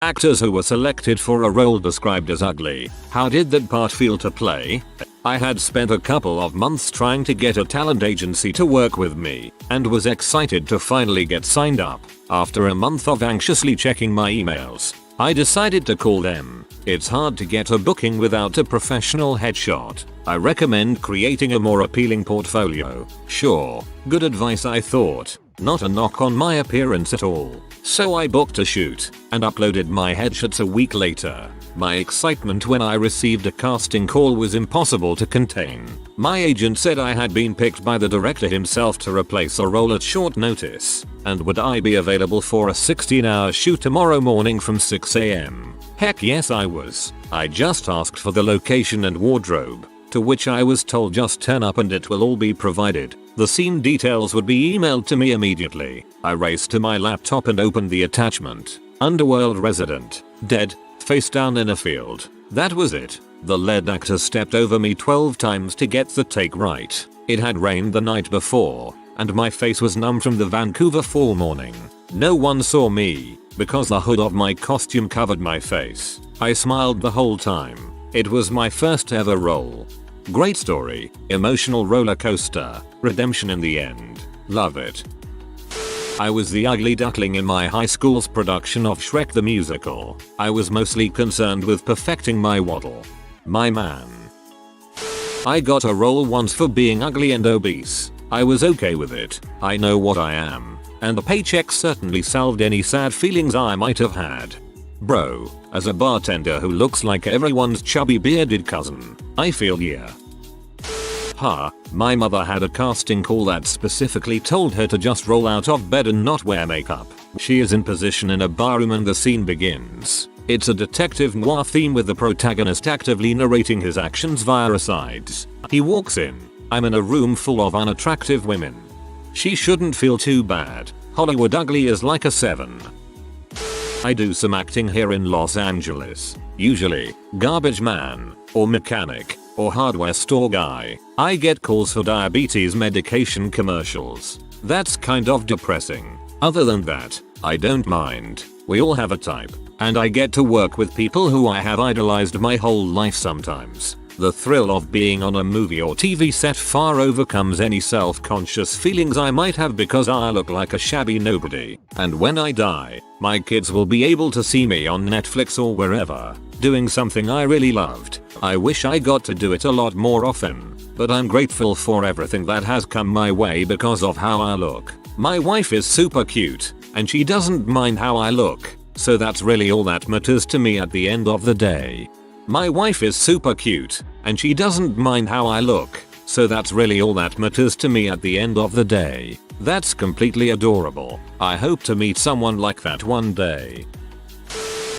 Actors who were selected for a role described as ugly. How did that part feel to play? I had spent a couple of months trying to get a talent agency to work with me and was excited to finally get signed up. After a month of anxiously checking my emails, I decided to call them. It's hard to get a booking without a professional headshot. I recommend creating a more appealing portfolio. Sure, good advice I thought. Not a knock on my appearance at all. So I booked a shoot and uploaded my headshots a week later. My excitement when I received a casting call was impossible to contain. My agent said I had been picked by the director himself to replace a role at short notice, and would I be available for a 16-hour shoot tomorrow morning from 6 AM. Heck yes I was. I just asked for the location and wardrobe, to which I was told just turn up and it will all be provided. The scene details would be emailed to me immediately. I raced to my laptop and opened the attachment. Underworld resident, dead, face down in a field. That was it. The lead actor stepped over me 12 times to get the take right. It had rained the night before, and my face was numb from the Vancouver fall morning. No one saw me, because the hood of my costume covered my face. I smiled the whole time. It was my first ever role. Great story, emotional roller coaster, redemption in the end. Love it. I was the ugly duckling in my high school's production of Shrek the Musical. I was mostly concerned with perfecting my waddle. My man. I got a role once for being ugly and obese. I was okay with it. I know what I am. And the paycheck certainly salved any sad feelings I might have had. Bro, as a bartender who looks like everyone's chubby bearded cousin, I feel yeah. My mother had a casting call that specifically told her to just roll out of bed and not wear makeup. She is in position in a barroom and the scene begins. It's a detective noir theme with the protagonist actively narrating his actions via asides. He walks in. I'm in a room full of unattractive women. She shouldn't feel too bad. Hollywood ugly is like a 7. I do some acting here in Los Angeles. Usually, garbage man, or mechanic, or hardware store guy. I get calls for diabetes medication commercials. That's kind of depressing. Other than that, I don't mind. We all have a type, and I get to work with people who I have idolized my whole life sometimes. The thrill of being on a movie or TV set far overcomes any self-conscious feelings I might have because I look like a shabby nobody. And when I die, my kids will be able to see me on Netflix or wherever, doing something I really loved. I wish I got to do it a lot more often, but I'm grateful for everything that has come my way because of how I look. My wife is super cute, and she doesn't mind how I look, so that's really all that matters to me at the end of the day. My wife is super cute, and she doesn't mind how I look, so that's really all that matters to me at the end of the day. That's completely adorable. I hope to meet someone like that one day.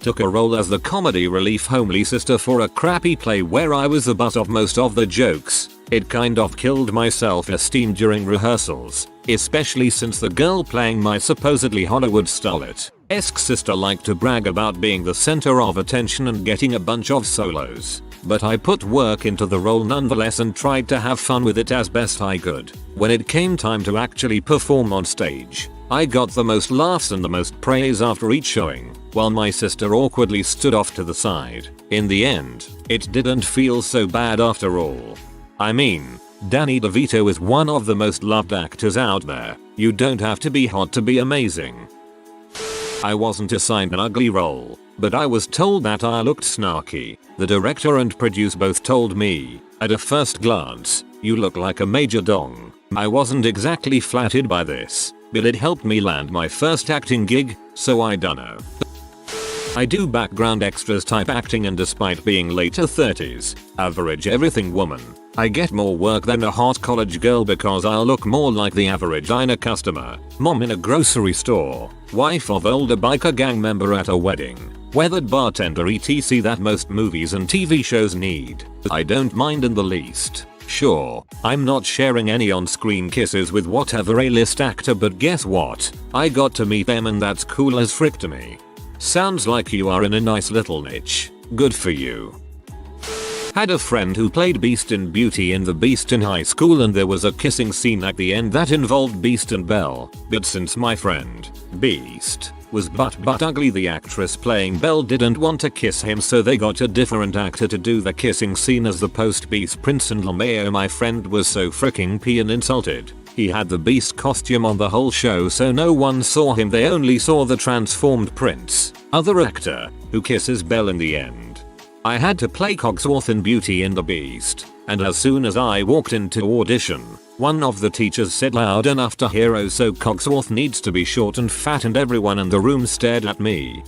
Took a role as the comedy relief homely sister for a crappy play where I was the butt of most of the jokes. It kind of killed my self-esteem during rehearsals, especially since the girl playing my supposedly Hollywood starlet-esque sister liked to brag about being the center of attention and getting a bunch of solos. But I put work into the role nonetheless and tried to have fun with it as best I could. When it came time to actually perform on stage, I got the most laughs and the most praise after each showing, while my sister awkwardly stood off to the side. In the end, it didn't feel so bad after all. I mean, Danny DeVito is one of the most loved actors out there. You don't have to be hot to be amazing. I wasn't assigned an ugly role, but I was told that I looked snarky. The director and producer both told me, at a first glance, you look like a major dong. I wasn't exactly flattered by this, but it helped me land my first acting gig, so I dunno. I do background extras type acting, and despite being later 30s, average everything woman, I get more work than a hot college girl because I'll look more like the average diner customer, mom in a grocery store, wife of older biker gang member at a wedding, weathered bartender etc. that most movies and TV shows need. I don't mind in the least. Sure, I'm not sharing any on-screen kisses with whatever A-list actor, but guess what? I got to meet them and that's cool as frick to me. Sounds like you are in a nice little niche. Good for you. Had a friend who played Beast in Beauty and the Beast in high school, and there was a kissing scene at the end that involved Beast and Belle, but since my friend, Beast, was but ugly. The actress playing Belle didn't want to kiss him, so they got a different actor to do the kissing scene as the post-Beast Prince, and LeMayo, my friend, was so freaking pee and insulted. He had the Beast costume on the whole show, so no one saw him, they only saw the transformed prince, other actor, who kisses Belle in the end. I had to play Cogsworth in Beauty and the Beast, and as soon as I walked into audition, one of the teachers said loud enough to hear, so Cogsworth needs to be short and fat, and everyone in the room stared at me.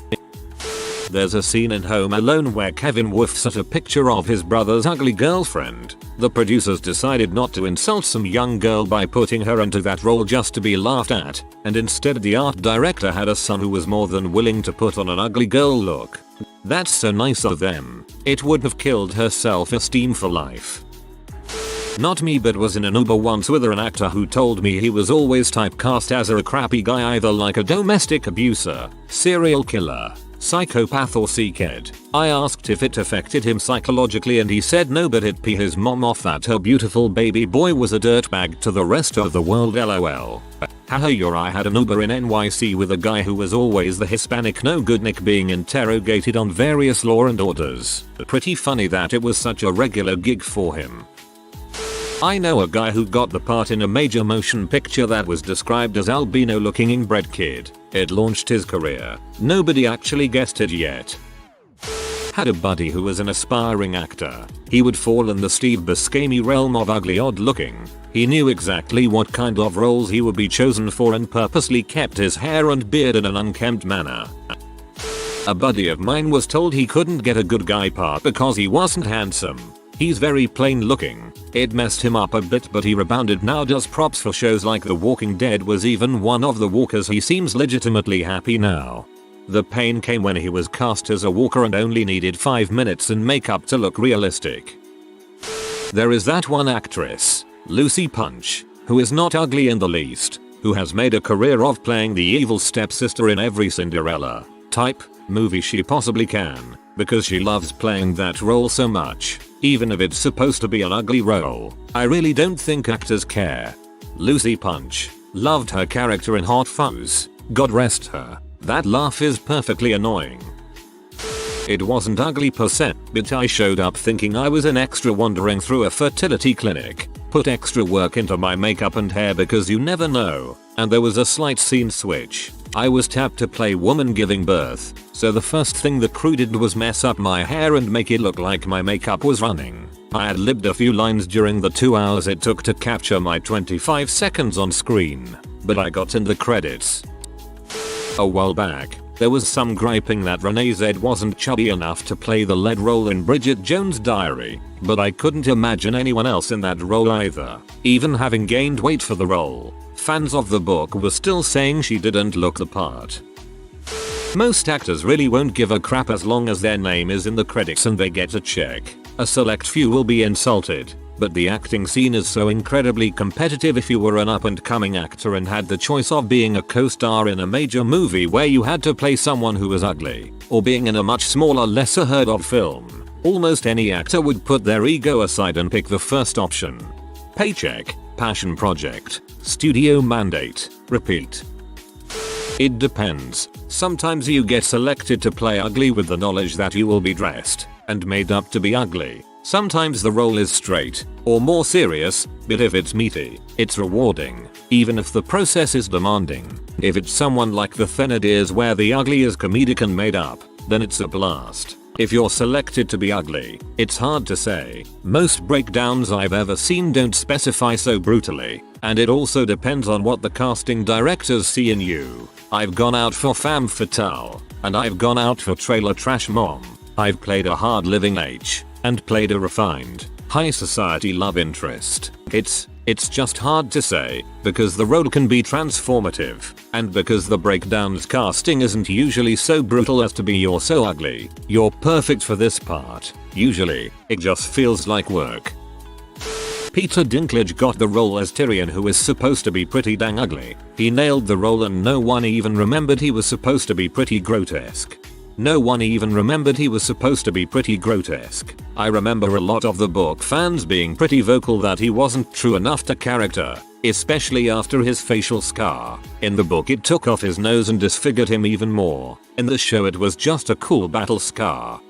There's a scene in Home Alone where Kevin whiffs at a picture of his brother's ugly girlfriend. The producers decided not to insult some young girl by putting her into that role just to be laughed at, and instead the art director had a son who was more than willing to put on an ugly girl look. That's so nice of them. It would have killed her self-esteem for life. Not me, but was in an Uber once with an actor who told me he was always typecast as a crappy guy, either like a domestic abuser, serial killer, psychopath or sickhead. I asked if it affected him psychologically and he said no, but it pissed his mom off that her beautiful baby boy was a dirtbag to the rest of the world, lol. Haha, I had an Uber in NYC with a guy who was always the Hispanic no good Nick being interrogated on various law and orders. Pretty funny that it was such a regular gig for him. I know a guy who got the part in a major motion picture that was described as albino looking inbred kid. It launched his career. Nobody actually guessed it yet. Had a buddy who was an aspiring actor. He would fall in the Steve Buscemi realm of ugly odd looking. He knew exactly what kind of roles he would be chosen for and purposely kept his hair and beard in an unkempt manner. A buddy of mine was told he couldn't get a good guy part because he wasn't handsome. He's very plain looking. It messed him up a bit, but he rebounded, now does props for shows like The Walking Dead, was even one of the walkers. He seems legitimately happy now. The pain came when he was cast as a walker and only needed 5 minutes in makeup to look realistic. There is that one actress, Lucy Punch, who is not ugly in the least, who has made a career of playing the evil stepsister in every Cinderella type movie she possibly can, because she loves playing that role so much. Even if it's supposed to be an ugly role, I really don't think actors care. Lucy Punch. Loved her character in Hot Fuzz. God rest her. That laugh is perfectly annoying. It wasn't ugly per se, but I showed up thinking I was an extra wandering through a fertility clinic. Put extra work into my makeup and hair because you never know, and there was a slight scene switch. I was tapped to play woman giving birth, so the first thing the crew did was mess up my hair and make it look like my makeup was running. I had lived a few lines during the 2 hours it took to capture my 25 seconds on screen, but I got in the credits. A while back, there was some griping that Renee Z wasn't chubby enough to play the lead role in Bridget Jones' Diary, but I couldn't imagine anyone else in that role either, even having gained weight for the role. Fans of the book were still saying she didn't look the part. Most actors really won't give a crap as long as their name is in the credits and they get a check. A select few will be insulted, but the acting scene is so incredibly competitive. If you were an up-and-coming actor and had the choice of being a co-star in a major movie where you had to play someone who was ugly, or being in a much smaller, lesser heard of film, almost any actor would put their ego aside and pick the first option. Paycheck, passion project, studio mandate, repeat. It depends. Sometimes you get selected to play ugly with the knowledge that you will be dressed and made up to be ugly. Sometimes the role is straight or more serious, but if it's meaty, it's rewarding, even if the process is demanding. If it's someone like the Thénardiers where the ugly is comedic and made up, then it's a blast. If you're selected to be ugly, it's hard to say. Most breakdowns I've ever seen don't specify so brutally, and it also depends on what the casting directors see in you. I've gone out for femme fatale, and I've gone out for trailer trash mom. I've played a hard-living H, and played a refined, high society love interest. It's just hard to say, because the role can be transformative, and because the breakdown's casting isn't usually so brutal as to be "you're so ugly, you're perfect for this part." Usually, it just feels like work. Peter Dinklage got the role as Tyrion, who is supposed to be pretty dang ugly. He nailed the role and no one even remembered he was supposed to be pretty grotesque. No one even remembered he was supposed to be pretty grotesque. I remember a lot of the book fans being pretty vocal that he wasn't true enough to character, especially after his facial scar. In the book it took off his nose and disfigured him even more. In the show it was just a cool battle scar.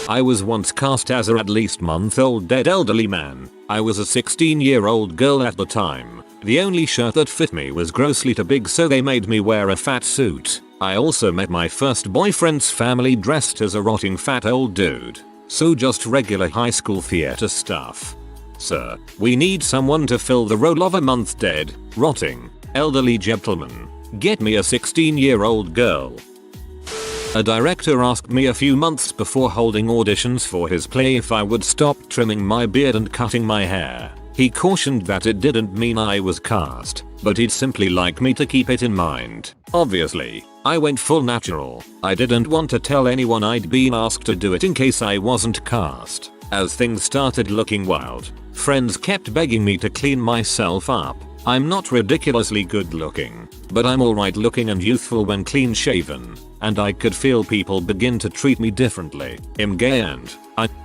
I was once cast as a at least month-old dead elderly man. I was a 16-year-old girl at the time. The only shirt that fit me was grossly too big, so they made me wear a fat suit. I also met my first boyfriend's family dressed as a rotting fat old dude. So just regular high school theater stuff. Sir, we need someone to fill the role of a month dead, rotting, elderly gentleman. Get me a 16-year-old girl. A director asked me a few months before holding auditions for his play if I would stop trimming my beard and cutting my hair. He cautioned that it didn't mean I was cast, but he'd simply like me to keep it in mind. Obviously, I went full natural. I didn't want to tell anyone I'd been asked to do it in case I wasn't cast. As things started looking wild, friends kept begging me to clean myself up. I'm not ridiculously good looking, but I'm alright looking and youthful when clean shaven, and I could feel people begin to treat me differently. I'm gay and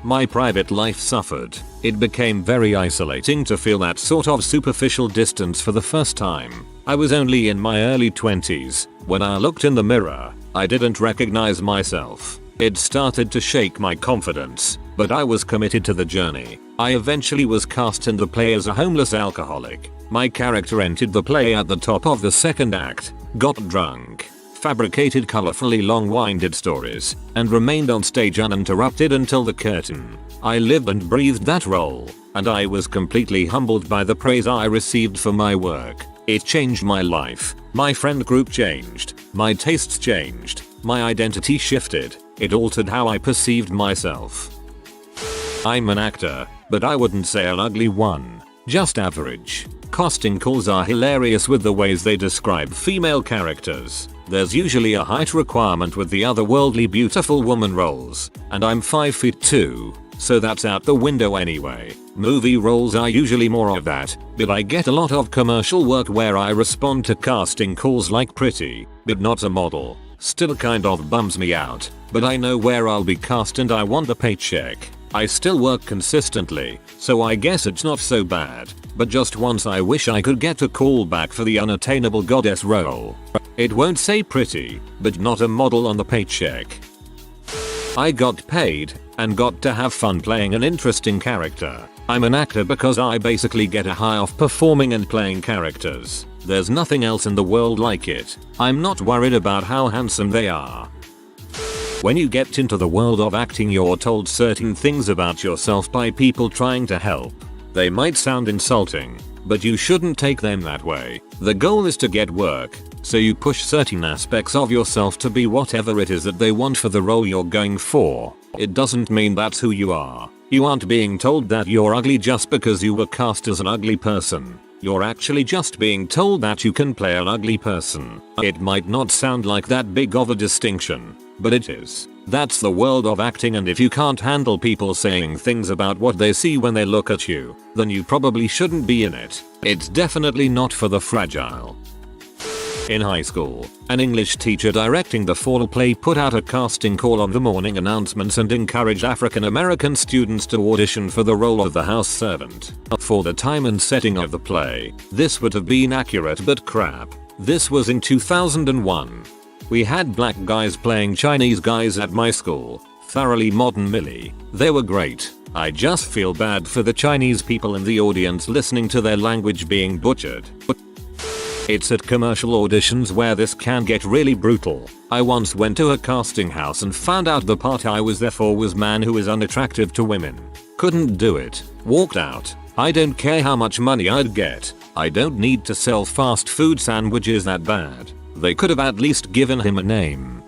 my private life suffered. It became very isolating to feel that sort of superficial distance for the first time. I was only in my early 20s. When I looked in the mirror, I didn't recognize myself. It started to shake my confidence, but I was committed to the journey. I eventually was cast in the play as a homeless alcoholic. My character entered the play at the top of the second act, got drunk, fabricated colorfully long-winded stories, and remained on stage uninterrupted until the curtain. I lived and breathed that role, and I was completely humbled by the praise I received for my work. It changed my life. My friend group changed. My tastes changed. My identity shifted. It altered how I perceived myself. I'm an actor, but I wouldn't say an ugly one. Just average. Casting calls are hilarious with the ways they describe female characters. There's usually a height requirement with the otherworldly beautiful woman roles, and I'm 5'2", so that's out the window anyway. Movie roles are usually more of that, but I get a lot of commercial work where I respond to casting calls like pretty, but not a model. Still kind of bums me out, but I know where I'll be cast and I want the paycheck. I still work consistently, so I guess it's not so bad, but just once I wish I could get a call back for the unattainable goddess role. It won't say pretty, but not a model on the paycheck. I got paid, and got to have fun playing an interesting character. I'm an actor because I basically get a high off performing and playing characters. There's nothing else in the world like it. I'm not worried about how handsome they are. When you get into the world of acting, you're told certain things about yourself by people trying to help. They might sound insulting, but you shouldn't take them that way. The goal is to get work, so you push certain aspects of yourself to be whatever it is that they want for the role you're going for. It doesn't mean that's who you are. You aren't being told that you're ugly just because you were cast as an ugly person. You're actually just being told that you can play an ugly person. It might not sound like that big of a distinction, but it is. That's the world of acting, and if you can't handle people saying things about what they see when they look at you, then you probably shouldn't be in it. It's definitely not for the fragile. In high school, an English teacher directing the fall play put out a casting call on the morning announcements and encouraged African American students to audition for the role of the house servant. For the time and setting of the play, this would have been accurate but crap. This was in 2001. We had black guys playing Chinese guys at my school. Thoroughly modern Millie. They were great. I just feel bad for the Chinese people in the audience listening to their language being butchered. It's at commercial auditions where this can get really brutal. I once went to a casting house and found out the part I was there for was man who is unattractive to women. Couldn't do it. Walked out. I don't care how much money I'd get. I don't need to sell fast food sandwiches that bad. They could have at least given him a name.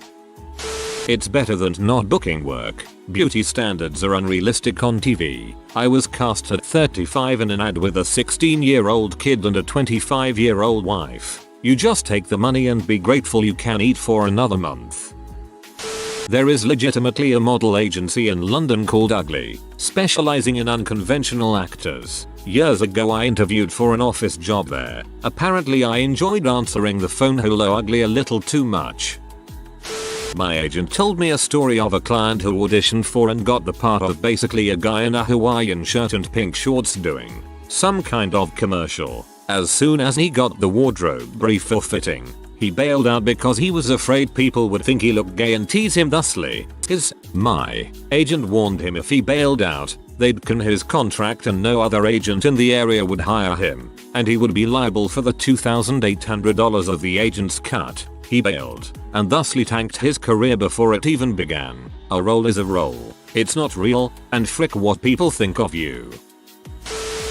It's better than not booking work. Beauty standards are unrealistic on TV. I was cast at 35 in an ad with a 16-year-old kid and a 25-year-old wife. You just take the money and be grateful you can eat for another month. There is legitimately a model agency in London called Ugly, specializing in unconventional actors. Years ago I interviewed for an office job there. Apparently I enjoyed answering the phone hello ugly a little too much. My agent told me a story of a client who auditioned for and got the part of basically a guy in a Hawaiian shirt and pink shorts doing some kind of commercial. As soon as he got the wardrobe brief for fitting, he bailed out because he was afraid people would think he looked gay and tease him thusly. My agent warned him if he bailed out, they'd con his contract and no other agent in the area would hire him, and he would be liable for the $2,800 of the agent's cut. He bailed, and thusly tanked his career before it even began. A role is a role. It's not real, and frick what people think of you.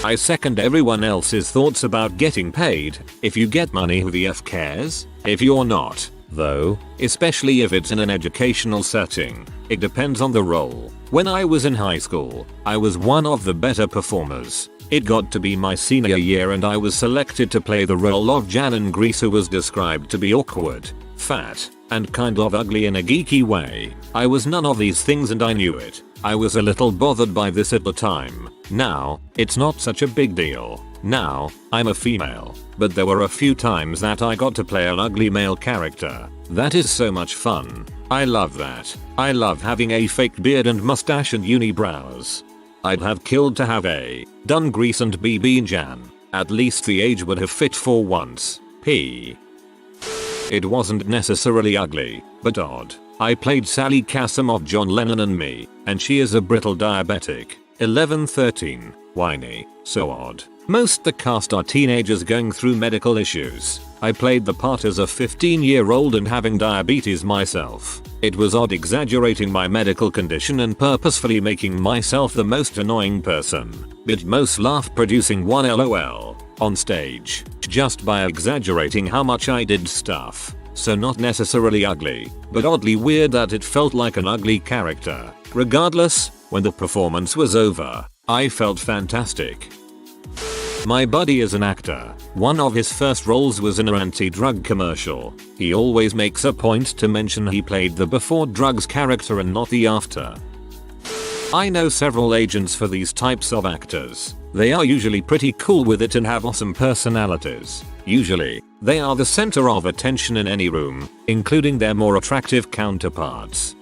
I second everyone else's thoughts about getting paid. If you get money, who the F cares? If you're not, though, especially if it's in an educational setting, it depends on the role. When I was in high school, I was one of the better performers. It got to be my senior year and I was selected to play the role of Jan in Grease, who was described to be awkward, fat, and kind of ugly in a geeky way. I was none of these things and I knew it. I was a little bothered by this at the time. Now, it's not such a big deal. Now, I'm a female, but there were a few times that I got to play an ugly male character. That is so much fun. I love that. I love having a fake beard and mustache and unibrows. I'd have killed to have done Grease and BB Jan. At least the age would have fit for once. It wasn't necessarily ugly, but odd. I played Sally Cassim of John Lennon and Me, and she is a brittle diabetic. 11-13, whiny, so odd. Most the cast are teenagers going through medical issues. I played the part as a 15-year-old and having diabetes myself. It was odd exaggerating my medical condition and purposefully making myself the most annoying person. But most laugh producing one LOL on stage, just by exaggerating how much I did stuff. So not necessarily ugly, but oddly weird that it felt like an ugly character. Regardless, when the performance was over, I felt fantastic. My buddy is an actor. One of his first roles was in an anti-drug commercial. He always makes a point to mention he played the before drugs character and not the after. I know several agents for these types of actors. They are usually pretty cool with it and have awesome personalities. Usually, they are the center of attention in any room, including their more attractive counterparts.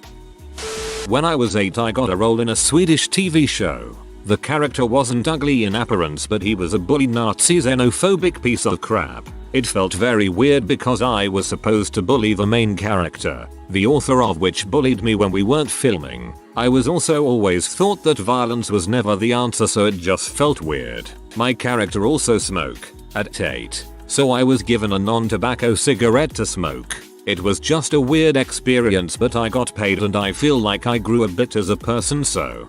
When I was 8, I got a role in a Swedish TV show. The character wasn't ugly in appearance, but he was a bully Nazi xenophobic piece of crap. It felt very weird because I was supposed to bully the main character, the author of which bullied me when we weren't filming. I was also always thought that violence was never the answer, so it just felt weird. My character also smoked at 8, so I was given a non-tobacco cigarette to smoke. It was just a weird experience, but I got paid and I feel like I grew a bit as a person. So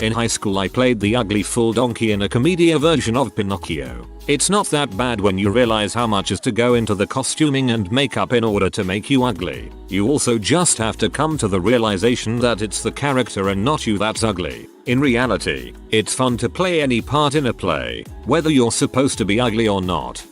in high school I played the ugly fool donkey in a commedia version of Pinocchio. It's not that bad when you realize how much is to go into the costuming and makeup in order to make you ugly. You also just have to come to the realization that it's the character and not you that's ugly. In reality, it's fun to play any part in a play, whether you're supposed to be ugly or not.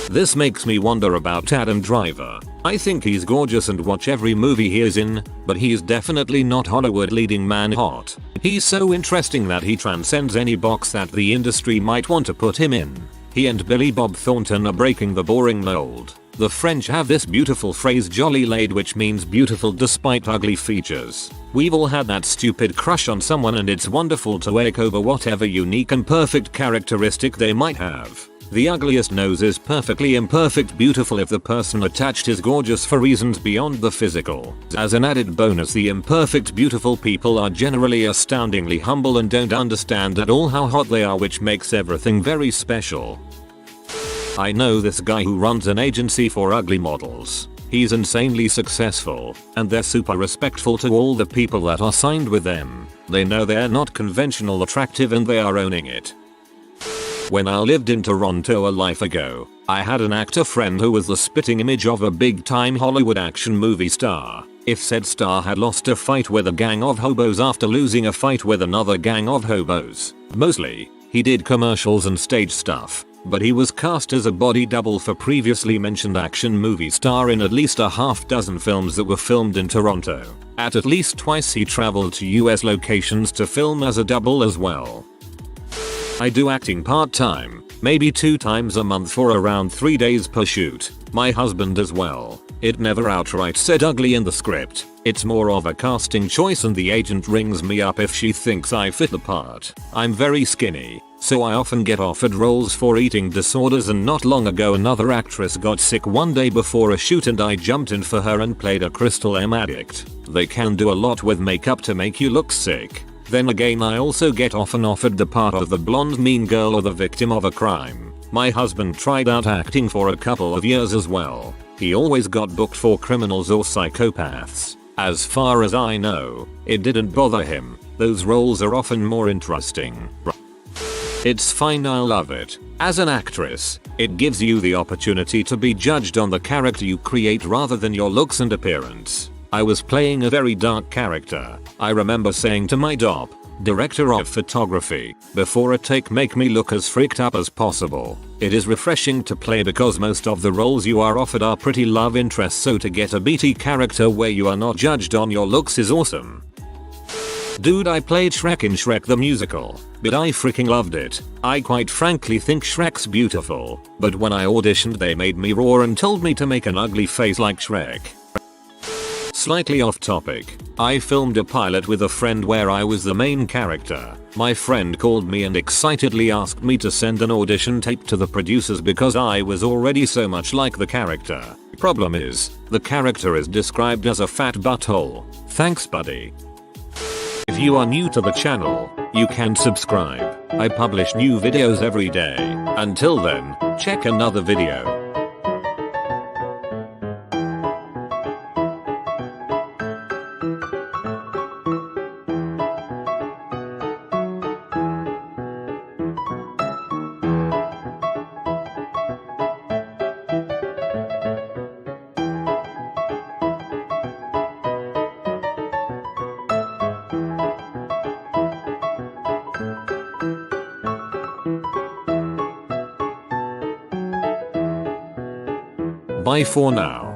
This makes me wonder about Adam Driver. I think he's gorgeous and watch every movie he is in, but he's definitely not Hollywood leading man hot. He's so interesting that he transcends any box that the industry might want to put him in. He and Billy Bob Thornton are breaking the boring mold. The French have this beautiful phrase "jolie laid," which means beautiful despite ugly features. We've all had that stupid crush on someone, and it's wonderful to ache over whatever unique and perfect characteristic they might have. The ugliest nose is perfectly imperfect beautiful if the person attached is gorgeous for reasons beyond the physical. As an added bonus, the imperfect beautiful people are generally astoundingly humble and don't understand at all how hot they are, which makes everything very special. I know this guy who runs an agency for ugly models. He's insanely successful, and they're super respectful to all the people that are signed with them. They know they're not conventional attractive and they are owning it. When I lived in Toronto a life ago, I had an actor friend who was the spitting image of a big-time Hollywood action movie star. If said star had lost a fight with a gang of hobos after losing a fight with another gang of hobos, mostly, he did commercials and stage stuff, but he was cast as a body double for previously mentioned action movie star in at least a half dozen films that were filmed in Toronto. At least twice he traveled to US locations to film as a double as well. I do acting part-time, maybe 2 times a month for around 3 days per shoot. My husband as well. It never outright said ugly in the script. It's more of a casting choice and the agent rings me up if she thinks I fit the part. I'm very skinny, so I often get offered roles for eating disorders, and not long ago another actress got sick one day before a shoot and I jumped in for her and played a crystal M addict. They can do a lot with makeup to make you look sick. Then again, I also get often offered the part of the blonde mean girl or the victim of a crime. My husband tried out acting for a couple of years as well. He always got booked for criminals or psychopaths. As far as I know, it didn't bother him. Those roles are often more interesting. It's fine, I love it. As an actress, it gives you the opportunity to be judged on the character you create rather than your looks and appearance. I was playing a very dark character. I remember saying to my director of photography, before a take, make me look as freaked up as possible. It is refreshing to play because most of the roles you are offered are pretty love interests, so to get a beaty character where you are not judged on your looks is awesome. Dude, I played Shrek in Shrek the Musical, but I freaking loved it. I quite frankly think Shrek's beautiful, but when I auditioned they made me roar and told me to make an ugly face like Shrek. Slightly off topic, I filmed a pilot with a friend where I was the main character. My friend called me and excitedly asked me to send an audition tape to the producers because I was already so much like the character. Problem is, the character is described as a fat butthole. Thanks, buddy. If you are new to the channel, you can subscribe. I publish new videos every day. Until then, check another video. Bye for now.